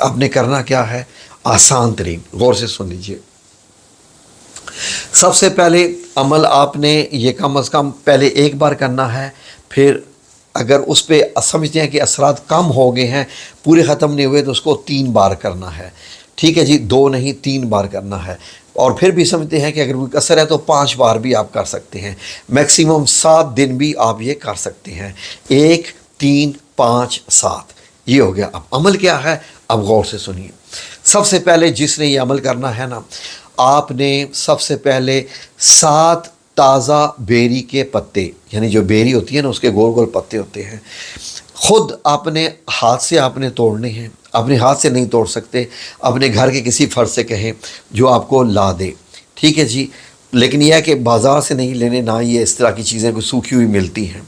آپ نے کرنا کیا ہے؟ آسان ترین، غور سے سن لیجئے۔ سب سے پہلے عمل آپ نے یہ کم از کم پہلے ایک بار کرنا ہے، پھر اگر اس پہ سمجھتے ہیں کہ اثرات کم ہو گئے ہیں، پورے ختم نہیں ہوئے، تو اس کو 3 بار کرنا ہے، ٹھیک ہے جی، 2 نہیں 3 بار کرنا ہے۔ اور پھر بھی سمجھتے ہیں کہ اگر کوئی کثر ہے تو 5 بار بھی آپ کر سکتے ہیں، میکسیمم 7 دن بھی آپ یہ کر سکتے ہیں، 1 3 5 7، یہ ہو گیا۔ اب عمل کیا ہے؟ اب غور سے سنیے۔ سب سے پہلے جس نے یہ عمل کرنا ہے نا، آپ نے سب سے پہلے 7 تازہ بیری کے پتے، یعنی جو بیری ہوتی ہے نا اس کے گول گول پتے ہوتے ہیں، خود اپنے ہاتھ سے آپ نے توڑنے ہیں۔ اپنے ہاتھ سے نہیں توڑ سکتے، اپنے گھر کے کسی فرد سے کہیں جو آپ کو لا دے، ٹھیک ہے جی، لیکن یہ ہے کہ بازار سے نہیں لینے، نہ یہ اس طرح کی چیزیں کوئی سوکھی ہوئی ملتی ہیں،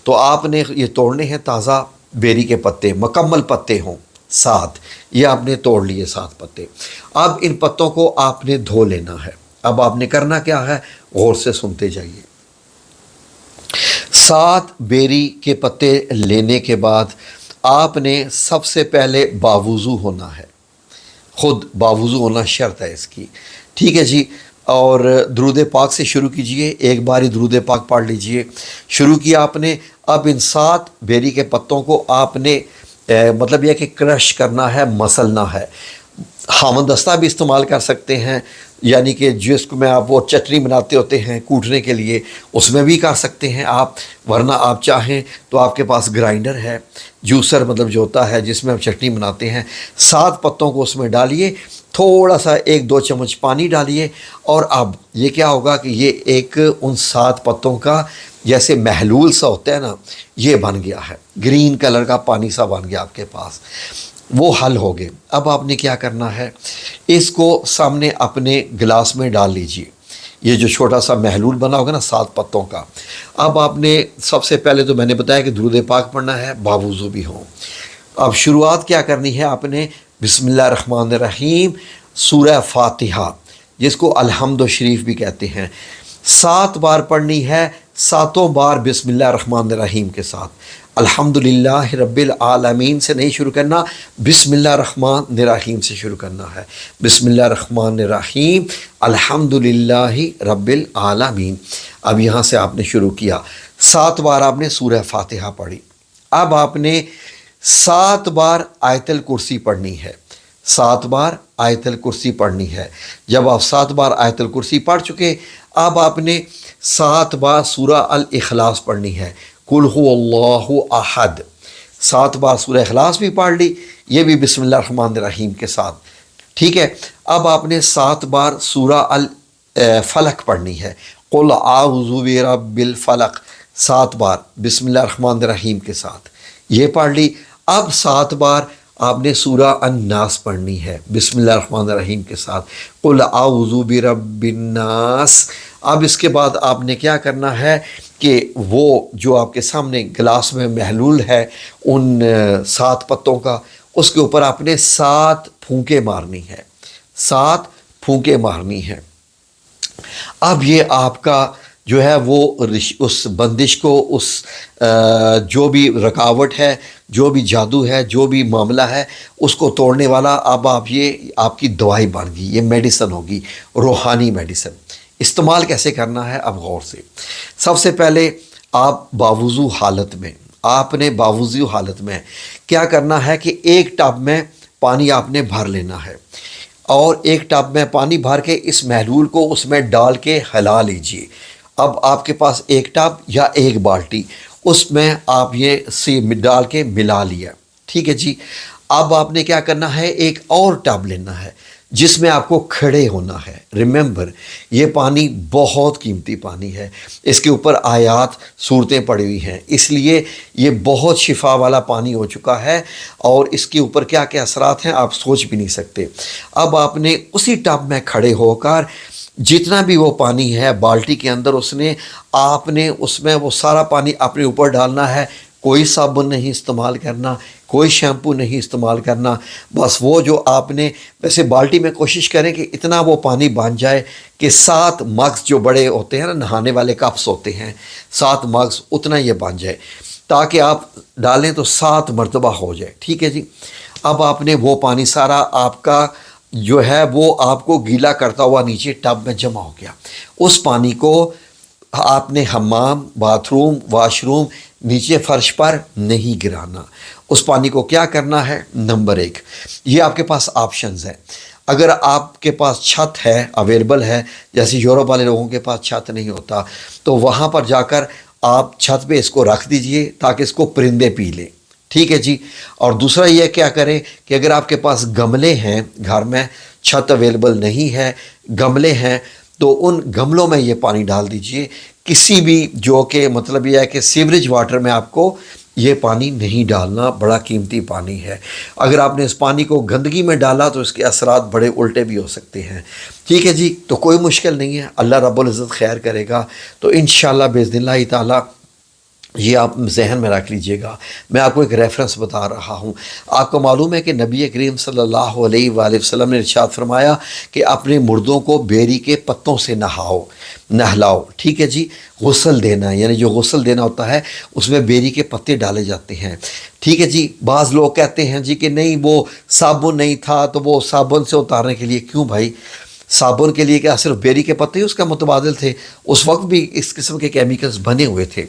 تو آپ نے یہ توڑنے ہیں تازہ بیری کے پتے، مکمل پتے ہوں 7، یہ آپ نے توڑ لیے 7 پتے۔ اب ان پتوں کو آپ نے دھو لینا ہے۔ اب آپ نے کرنا کیا ہے؟ غور سے سنتے جائیے۔ 7 بیری کے پتے لینے کے بعد آپ نے سب سے پہلے باوضو ہونا ہے، خود باوضو ہونا شرط ہے اس کی، ٹھیک ہے جی۔ اور درود پاک سے شروع کیجئے، ایک باری درود پاک پڑھ لیجئے۔ شروع کیا آپ نے، اب ان 7 بیری کے پتوں کو آپ نے مطلب یہ کہ کرش کرنا ہے، مسلنا ہے۔ ہامن دستہ بھی استعمال کر سکتے ہیں، یعنی کہ جس کو میں آپ وہ چٹنی بناتے ہوتے ہیں کوٹنے کے لیے، اس میں بھی کر سکتے ہیں آپ، ورنہ آپ چاہیں تو آپ کے پاس گرائنڈر ہے، جوسر مطلب جو ہوتا ہے جس میں آپ چٹنی بناتے ہیں۔ 7 پتوں کو اس میں ڈالیے، تھوڑا سا 1-2 چمچ پانی ڈالیے، اور اب یہ کیا ہوگا کہ یہ ایک ان 7 پتوں کا جیسے محلول سا ہوتا ہے نا، یہ بن گیا ہے، گرین کلر کا پانی سا بن گیا آپ کے پاس، وہ حل ہو گئے۔ اب آپ نے کیا کرنا ہے؟ اس کو سامنے اپنے گلاس میں ڈال لیجئے، یہ جو چھوٹا سا محلول بنا ہوگا نا 7 پتوں کا۔ اب آپ نے سب سے پہلے تو میں نے بتایا کہ درود پاک پڑھنا ہے، باوضو بھی ہوں۔ اب شروعات کیا کرنی ہے آپ نے؟ بسم اللہ الرحمن الرحیم، سورہ فاتحہ جس کو الحمد شریف بھی کہتے ہیں، 7 بار پڑھنی ہے، 7 بار بسم اللہ الرحمن الرحیم کے ساتھ۔ الحمدللہ رب العالمین سے نہیں شروع کرنا، بسم اللہ الرحمن الرحیم سے شروع کرنا ہے۔ بسم اللہ الرحمن الرحیم الحمدللہ رب العالمین۔ اب یہاں سے آپ نے شروع کیا، 7 بار آپ نے سورہ فاتحہ پڑھی۔ اب آپ نے 7 بار آیت الکرسی پڑھنی ہے، 7 بار آیت الکرسی پڑھنی ہے۔ جب آپ 7 بار آیت الکرسی پڑھ چکے، اب آپ نے 7 بار سورہ الاخلاص پڑھنی ہے، قل هو اللہ احد۔ 7 بار سورہ اخلاص بھی پڑھ لی، یہ بھی بسم اللہ الرحمن الرحیم کے ساتھ، ٹھیک ہے۔ اب آپ نے 7 بار سورہ الفلق پڑھنی ہے، قل اعوذ برب الفلق، 7 بار بسم اللہ الرحمن الرحیم کے ساتھ، یہ پڑھ لی۔ اب 7 بار آپ نے سورہ الناس پڑھنی ہے بسم اللہ الرحمن الرحیم کے ساتھ، قل اعوذ برب الناس۔ اب اس کے بعد آپ نے کیا کرنا ہے کہ وہ جو آپ کے سامنے گلاس میں محلول ہے ان 7 پتوں کا، اس کے اوپر آپ نے 7 پھونکے مارنی ہے، 7 پھونکے مارنی ہے۔ اب یہ آپ کا جو ہے وہ اس بندش کو، اس جو بھی رکاوٹ ہے، جو بھی جادو ہے، جو بھی معاملہ ہے، اس کو توڑنے والا اب یہ آپ کی دوائی بن گئی، یہ میڈیسن ہوگی، روحانی میڈیسن۔ استعمال کیسے کرنا ہے؟ اب غور سے، سب سے پہلے آپ باوضو حالت میں، آپ نے باوضو حالت میں کیا کرنا ہے کہ ایک ٹب میں پانی آپ نے بھر لینا ہے، اور ایک ٹب میں پانی بھر کے اس محلول کو اس میں ڈال کے ہلا لیجئے۔ اب آپ کے پاس ایک ٹب یا ایک بالٹی، اس میں آپ یہ ڈال کے ملا لیا، ٹھیک ہے جی۔ اب آپ نے کیا کرنا ہے؟ ایک اور ٹب لینا ہے جس میں آپ کو کھڑے ہونا ہے۔ ریممبر، یہ پانی بہت قیمتی پانی ہے، اس کے اوپر آیات صورتیں پڑی ہوئی ہیں، اس لیے یہ بہت شفا والا پانی ہو چکا ہے، اور اس کے اوپر کیا کیا اثرات ہیں آپ سوچ بھی نہیں سکتے۔ اب آپ نے اسی ٹب میں کھڑے ہو کر جتنا بھی وہ پانی ہے بالٹی کے اندر، آپ نے اس میں وہ سارا پانی اپنے اوپر ڈالنا ہے، کوئی صابن نہیں استعمال کرنا، کوئی شیمپو نہیں استعمال کرنا، بس وہ جو آپ نے ویسے بالٹی میں کوشش کریں کہ اتنا وہ پانی بن جائے کہ 7 مگز جو بڑے ہوتے ہیں نا، نہانے والے کپس ہوتے ہیں، 7 مگز اتنا یہ بن جائے، تاکہ آپ ڈالیں تو 7 مرتبہ ہو جائے، ٹھیک ہے جی۔ اب آپ نے وہ پانی سارا آپ کا جو ہے وہ آپ کو گیلا کرتا ہوا نیچے ٹب میں جمع ہو گیا. اس پانی کو آپ نے حمام، باتھ روم، واش روم، نیچے فرش پر نہیں گرانا. اس پانی کو کیا کرنا ہے؟ نمبر 1، یہ آپ کے پاس آپشنز ہیں. اگر آپ کے پاس چھت ہے، اویلیبل ہے، جیسے یورپ والے لوگوں کے پاس چھت نہیں ہوتا، تو وہاں پر جا کر آپ چھت پہ اس کو رکھ دیجئے تاکہ اس کو پرندے پی لیں. ٹھیک ہے جی. اور دوسرا یہ کیا کریں کہ اگر آپ کے پاس گملے ہیں گھر میں، چھت اویلیبل نہیں ہے، گملے ہیں، تو ان گملوں میں یہ پانی ڈال دیجئے. کسی بھی جو کہ مطلب یہ ہے کہ سیوریج واٹر میں آپ کو یہ پانی نہیں ڈالنا، بڑا قیمتی پانی ہے. اگر آپ نے اس پانی کو گندگی میں ڈالا تو اس کے اثرات بڑے الٹے بھی ہو سکتے ہیں. ٹھیک ہے جی. تو کوئی مشکل نہیں ہے، اللہ رب العزت خیر کرے گا. تو انشاءاللہ باذن اللہ تعالی یہ آپ ذہن میں رکھ لیجئے گا. میں آپ کو ایک ریفرنس بتا رہا ہوں. آپ کو معلوم ہے کہ نبی کریم صلی اللہ علیہ وآلہ وسلم نے ارشاد فرمایا کہ اپنے مردوں کو بیری کے پتوں سے نہلاؤ. ٹھیک ہے جی. غسل دینا، یعنی جو غسل دینا ہوتا ہے اس میں بیری کے پتے ڈالے جاتے ہیں. ٹھیک ہے جی. بعض لوگ کہتے ہیں جی کہ نہیں وہ صابن نہیں تھا تو وہ صابن سے اتارنے کے لیے. کیوں بھائی؟ صابن کے لیے کیا صرف بیری کے پتے ہی اس کا متبادل تھے؟ اس وقت بھی اس قسم کے کیمیکلز بنے ہوئے تھے.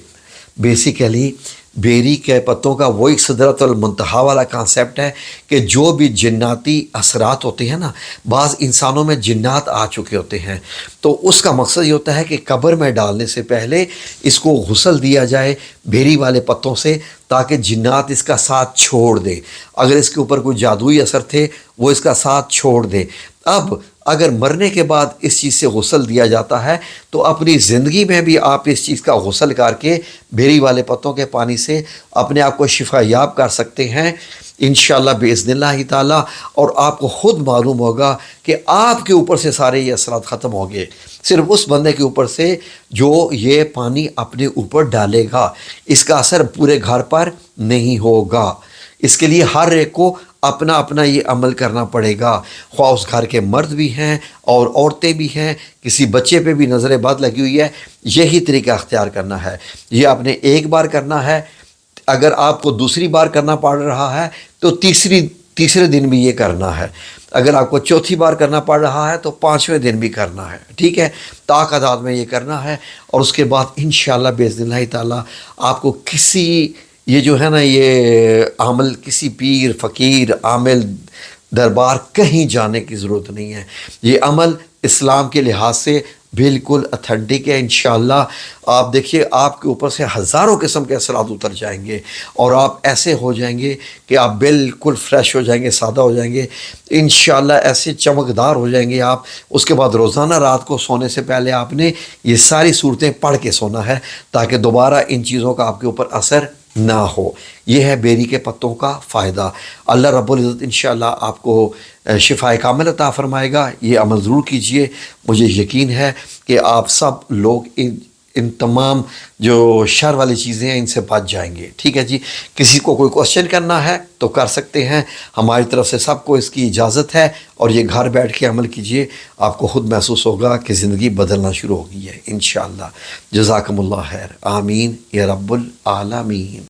بیسیکلی بیری کے پتوں کا وہی سدرۃ المنتہا والا کانسیپٹ ہے کہ جو بھی جناتی اثرات ہوتے ہیں نا، بعض انسانوں میں جنات آ چکے ہوتے ہیں، تو اس کا مقصد یہ ہوتا ہے کہ قبر میں ڈالنے سے پہلے اس کو غسل دیا جائے بیری والے پتوں سے، تاکہ جنات اس کا ساتھ چھوڑ دے. اگر اس کے اوپر کوئی جادوئی اثر تھے وہ اس کا ساتھ چھوڑ دے. اب اگر مرنے کے بعد اس چیز سے غسل دیا جاتا ہے تو اپنی زندگی میں بھی آپ اس چیز کا غسل کر کے بیری والے پتوں کے پانی سے اپنے آپ کو شفا یاب کر سکتے ہیں انشاءاللہ باذن اللہ تعالی. اور آپ کو خود معلوم ہوگا کہ آپ کے اوپر سے سارے یہ اثرات ختم ہو گئے، صرف اس بندے کے اوپر سے جو یہ پانی اپنے اوپر ڈالے گا. اس کا اثر پورے گھر پر نہیں ہوگا. اس کے لیے ہر ایک کو اپنا اپنا یہ عمل کرنا پڑے گا، خواہ اس گھر کے مرد بھی ہیں اور عورتیں بھی ہیں، کسی بچے پہ بھی نظر بد لگی ہوئی ہے، یہی طریقہ اختیار کرنا ہے. یہ آپ نے ایک بار کرنا ہے. اگر آپ کو دوسری بار کرنا پڑ رہا ہے تو تیسرے دن بھی یہ کرنا ہے. اگر آپ کو چوتھی بار کرنا پڑ رہا ہے تو 5ویں دن بھی کرنا ہے. ٹھیک ہے. تعداد میں یہ کرنا ہے. اور اس کے بعد انشاءاللہ باذن اللہ تعالی آپ کو کسی یہ جو ہے نا یہ عمل کسی پیر، فقیر، عامل دربار کہیں جانے کی ضرورت نہیں ہے. یہ عمل اسلام کے لحاظ سے بالکل اتھینٹک ہے. انشاءاللہ آپ دیکھیے آپ کے اوپر سے ہزاروں قسم کے اثرات اتر جائیں گے اور آپ ایسے ہو جائیں گے کہ آپ بالکل فریش ہو جائیں گے، سادہ ہو جائیں گے انشاءاللہ، ایسے چمکدار ہو جائیں گے آپ. اس کے بعد روزانہ رات کو سونے سے پہلے آپ نے یہ ساری صورتیں پڑھ کے سونا ہے تاکہ دوبارہ ان چیزوں کا آپ کے اوپر اثر نہ ہو. یہ ہے بیری کے پتوں کا فائدہ. اللہ رب العزت انشاءاللہ آپ کو شفاء کامل عطا فرمائے گا. یہ عمل ضرور کیجئے. مجھے یقین ہے کہ آپ سب لوگ ان تمام جو شر والی چیزیں ہیں ان سے بچ جائیں گے. ٹھیک ہے جی. کسی کو کوئی کوشچن کرنا ہے تو کر سکتے ہیں. ہماری طرف سے سب کو اس کی اجازت ہے. اور یہ گھر بیٹھ کے عمل کیجئے، آپ کو خود محسوس ہوگا کہ زندگی بدلنا شروع ہو گئی ہے انشاءاللہ. جزاکم اللہ خیر. آمین یا رب العالمین.